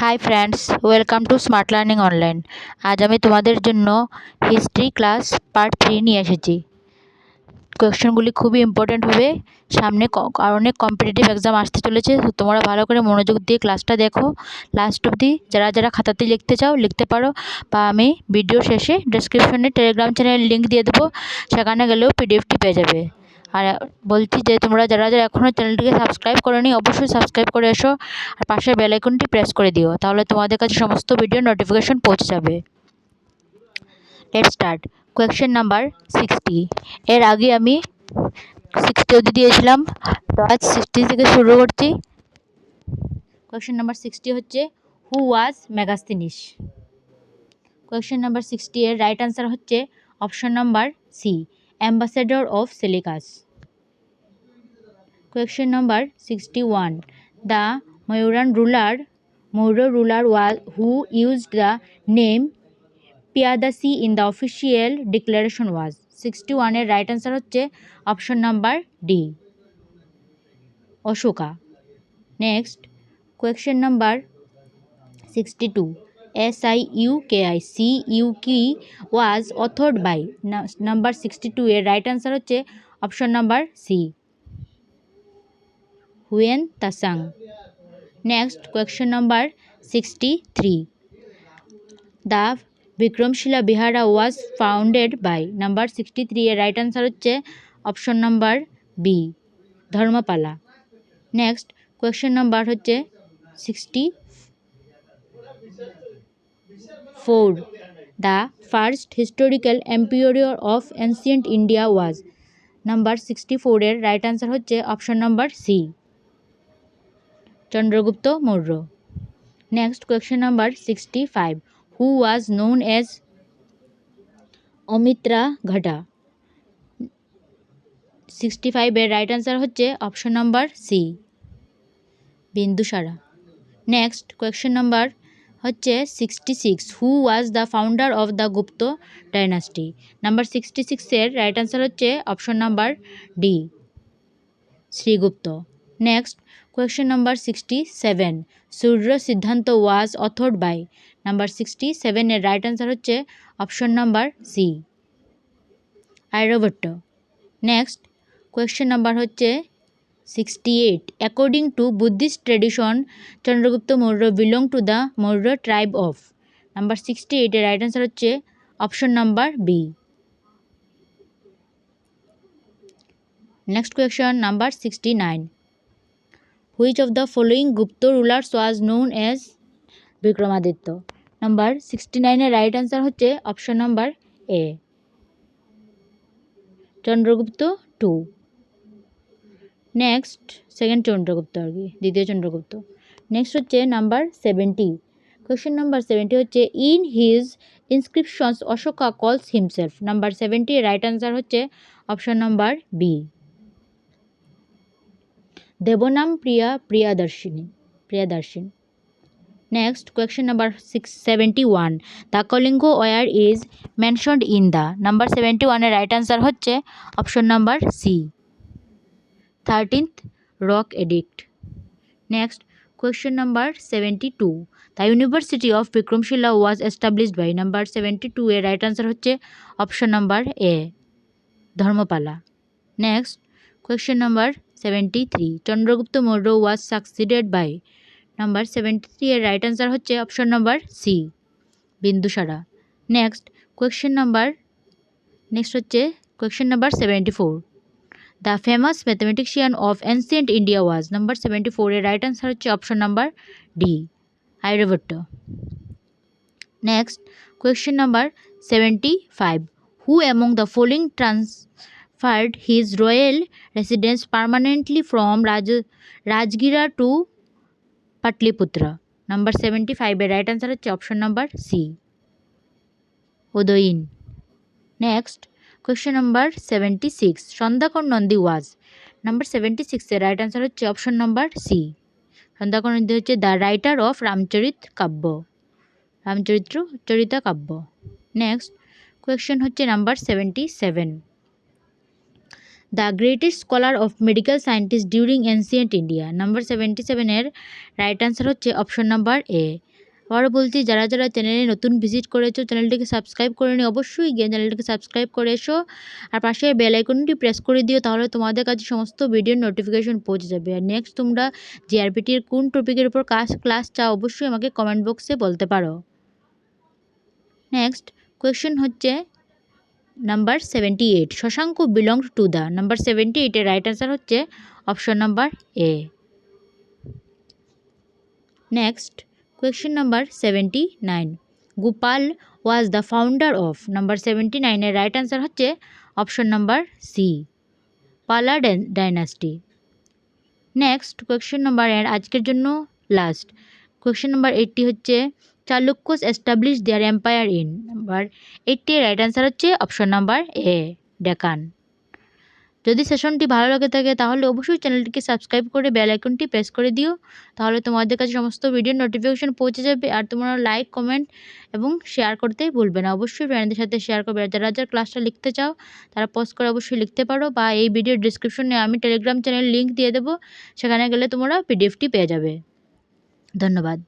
Hi friends, welcome to smart learning online. আজ আমি তোমাদের জন্য হিস্ট্রি ক্লাস পার্ট 3 নিয়ে এসেছি। কোয়েশ্চেনগুলি খুবই ইম্পর্ট্যান্ট হবে, সামনে অনেক কম্পিটিটিভ এক্সাম আসতে চলেছে। তোমরা ভালো করে মনোযোগ দিয়ে ক্লাসটা দেখো লাস্ট অবধি। যারা যারা খাতাতে লিখতে চাও লিখতে পারো, বা আমি ভিডিও শেষে ডেসক্রিপশনে টেলিগ্রাম চ্যানেলের লিঙ্ক দিয়ে দেবো, সেখানে গেলেও পিডিএফটি পেয়ে যাবে। আর বলছি যে তোমরা যারা যারা এখনও চ্যানেলটিকে সাবস্ক্রাইব করোনি অবশ্যই সাবস্ক্রাইব করে এসো, আর পাশের বেল আইকনটি প্রেস করে দিও, তাহলে তোমাদের কাছে সমস্ত ভিডিও নোটিফিকেশন পৌঁছে যাবে। Let's start. Question number 60। এর আগে আমি 60 অবধি দিয়েছিলাম, তো আজ 60 থেকে শুরু করছি। কোয়েশ্চেন নাম্বার 60 হচ্ছে, who was Megasthenes. Question number 60 এর রাইট আনসার হচ্ছে option number C, ambassador of Seleucus. Question number 61. The Mauryan ruler was who used the name Piyadasi in the official declaration was. 61 এর right answer হচ্ছে option number D, Ashoka. Next question number 62. SIUKI was authored by. Number 62 এর right answer হচ্ছে option number C, Hiuen Tsang. Next question number 63. The Vikramshila vihara was founded by. Number 63 এর right answer হচ্ছে option number B, Dharmapala. Next question number হচ্ছে 64. The first historical empire of ancient India was. Number 64 এর right answer হচ্ছে option number C, Chandragupta Maurya. Next question number 65. Who was known as Amitraghata. 65 এর right answer হচ্ছে option number C, Bindusara. Next question number হচ্ছে 66. Who was the founder of the Gupta dynasty. Number 66 এর right answer হচ্ছে option number D, Srigupta. Next question number 67. Surya Siddhanta was authored by. Number 67 এর right answer হচ্ছে option number C, Aryabhata. Next question number হচ্ছে 68. According to Buddhist tradition Chandragupta Maurya belong to the Maurya tribe of. Number 68 এর right answer হচ্ছে option number B. Next question number 69. Which of the following Gupta rulers was known as Vikramaditya. Number 69 এর right answer হচ্ছে option number A, Chandragupta two. Next second Chandragupta আর কি, দ্বিতীয় Chandragupta. Next হচ্ছে number 70। Question number 70 হচ্ছে, in his inscriptions Ashoka কলস himself. Number 70 এর right answer হচ্ছে option number B, Devanam Priyadarshini. Next question number 71. The Kalinga war is mentioned in the. Number 71 এর রাইট আনসার হচ্ছে option number C, 13th rock edict. Next question number 72. The university of Vikramshila was established by. Number 72 এর right answer হচ্ছে option number A, Dharmapala. Next question number 73. Chandragupta Maurya was succeeded by. Number 73 এর right answer হচ্ছে option number C, Bindusara. Next হচ্ছে question number 74. The famous mathematician of ancient India was. Number 74 এর right answer হচ্ছে option number D, Aryabhata. Next question number 75. Who among the following transferred his royal residence permanently from Rajgira to Pataliputra. Number 75 এর right answer হচ্ছে option number C, Udayan. Next question number 76. Sandhyakar Nandi was. Number 76 এর right answer হচ্ছে option number C, Sandhyakar Nandi হচ্ছে the writer of Ramacharita কাব্য। Next question হচ্ছে number 77. The greatest scholar of medical scientist during ancient India. Number 77 এর right answer হচ্ছে option number A, আবারও বলছি, যারা যারা চ্যানেলে নতুন ভিজিট করেছো চ্যানেলটিকে সাবস্ক্রাইব করে নিও, অবশ্যই গিয়ে চ্যানেলটিকে সাবস্ক্রাইব করে এসো আর পাশে বেল আইকনটি প্রেস করে দিও, তাহলে তোমাদের কাছে সমস্ত ভিডিওর নোটিফিকেশন পৌঁছে যাবে। আর নেক্সট তোমরা জিআরপিটির কোন টপিকের উপর ক্লাস চাও অবশ্যই আমাকে কমেন্ট বক্সে বলতে পারো। নেক্সট কোয়েশ্চেন হচ্ছে number 78, Shashanka belonged to the. Number 78 এর রাইট আনসার হচ্ছে option number A. Next question number 79, Gopala was the founder of. Number 79 এর রাইট আনসার হচ্ছে option number C, Pala dynasty. Next question number এর আজকের জন্য লাস্ট কোয়েশ্চেন নাম্বার 80 হচ্ছে Chalukyas establish their empire in. Number 80 এর right answer হচ্ছে option number A, Deccan. যদি সেশনটি ভালো লাগে থাকে তাহলে অবশ্যই চ্যানেলটিকে সাবস্ক্রাইব করে বেল আইকনটি প্রেস করে দিও, তাহলে তোমাদের কাছে সমস্ত ভিডিওর নোটিফিকেশন পৌঁছে যাবে। আর তোমরা লাইক, কমেন্ট এবং শেয়ার করতেই ভুলবে না, অবশ্যই ফ্রেন্ডদের সাথে শেয়ার করবে। আর যারা যারা ক্লাসটা লিখতে চাও তারা পজ করে অবশ্যই লিখতে পারো, বা এই ভিডিওর ডিসক্রিপশনে আমি টেলিগ্রাম চ্যানেল লিঙ্ক দিয়ে দেবো, সেখানে গেলে তোমরা পিডিএফটি পেয়ে যাবে। ধন্যবাদ।